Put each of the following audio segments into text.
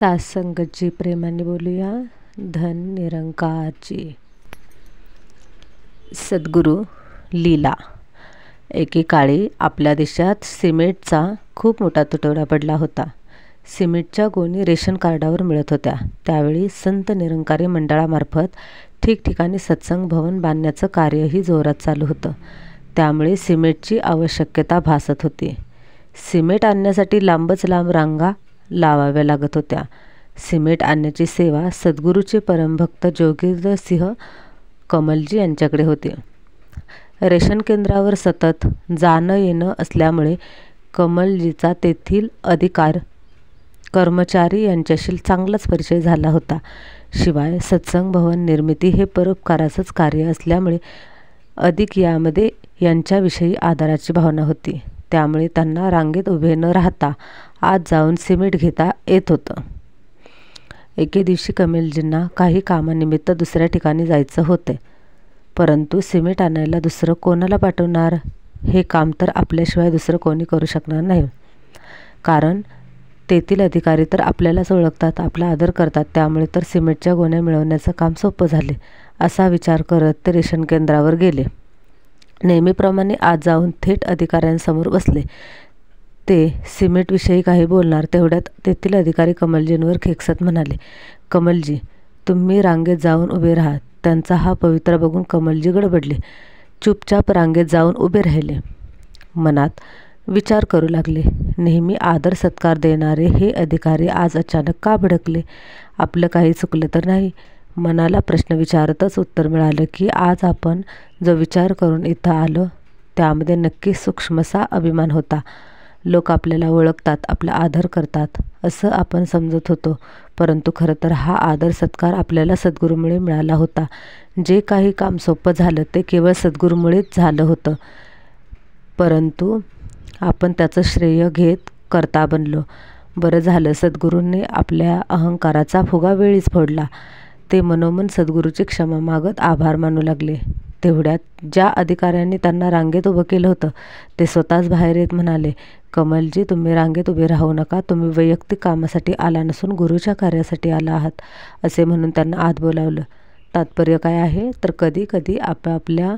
सात्संगची प्रेमाने बोलूया. धन निरंकारची. सद्गुरू लीला. एकेकाळी आपल्या देशात सिमेंटचा खूप मोठा तुटवडा पडला होता. सिमेंटच्या गोणी रेशन कार्डावर मिळत होत्या. त्यावेळी संत निरंकारी मंडळामार्फत ठिकठिकाणी सत्संग भवन बांधण्याचं कार्यही जोरात चालू होतं. त्यामुळे सिमेंटची आवश्यकता भासत होती. सिमेंट आणण्यासाठी लांबच लांब रांगा लावाव्या लागत होत्या. सिमेंट आणण्याची सेवा सद्गुरूचे परमभक्त जोगेंद्रसिंह कमलजी यांच्याकडे होती. रेशन केंद्रावर सतत जाणं येणं असल्यामुळे कमलजीचा तेथील कर्मचारी यांच्याशी चांगलाच परिचय झाला होता. शिवाय सत्संग भवन निर्मिती हे परोपकाराचंच कार्य असल्यामुळे अधिक यामध्ये यांच्याविषयी आदराची भावना होती. त्यामुळे त्यांना रांगेत उभे न राहता आत जाऊन सिमेंट घेता येत होतं. एके दिवशी कमलजींना काही कामानिमित्त दुसऱ्या ठिकाणी जायचं होते. परंतु सिमेंट आणायला दुसरं कोणाला पाठवणार? हे काम तर आपल्याशिवाय दुसरं कोणी करू शकणार नाही. कारण तेथील अधिकारी तर आपल्यालाच ओळखतात, आपला आदर करतात. त्यामुळे तर सिमेंटच्या गोण्या मिळवण्याचं काम सोपं झाले. असा विचार करत ते रेशन केंद्रावर गेले. नेहमीप्रमाणे आत जाऊन थेट अधिकाऱ्यांसमोर बसले. ते सिमेंटविषयी काही बोलणार तेवढ्यात तेथील अधिकारी कमलजींवर खेकसत म्हणाले, कमलजी, तुम्ही रांगेत जाऊन उभे राहा. त्यांचा हा पवित्रा बघून कमलजी गडबडले. चुपचाप रांगेत जाऊन उभे राहिले. मनात विचार करू लागले, नेहमी आदर सत्कार देणारे हे अधिकारी आज अचानक का भडकले? आपलं काही चुकलं तर नाही? मनाला प्रश्न विचारतच उत्तर मिळालं की आज आपण जो विचार करून इथं आलो त्यामध्ये नक्की सूक्ष्मसा अभिमान होता. लोक आपल्याला ओळखतात, आपला आदर करतात असं आपण समजत होतो. परंतु खरं तर हा आदर सत्कार आपल्याला सद्गुरूमुळे मिळाला होता. जे काही काम सोपं झालं ते केवळ सद्गुरूमुळेच झालं होतं. परंतु आपण त्याचं श्रेय घेत करता बनलो. बरं झालं सद्गुरूंनी आपल्या अहंकाराचा फुगा वेळीच फोडला. ते मनोमन सद्गुरूची क्षमा मागत आभार मानू लागले. तेवढ्यात ज्या अधिकाऱ्यांनी त्यांना रांगेत उभं केलं होतं ते स्वतःच बाहेर येत म्हणाले, कमलजी, तुम्ही रांगेत उभे राहू नका. तुम्ही वैयक्तिक कामासाठी आला नसून गुरुच्या कार्यासाठी आला आहात. असे म्हणून त्यांना आत बोलावलं. तात्पर्य काय आहे तर कधी कधी आपापल्या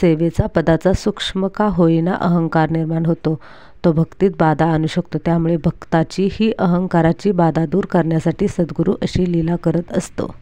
सेवेचा पदाचा सूक्ष्म का होईना अहंकार निर्माण होतो. तो भक्तीत बाधा आणू शकतो. त्यामुळे भक्ताची ही अहंकाराची बाधा दूर करण्यासाठी सद्गुरू अशी लीला करत असतो.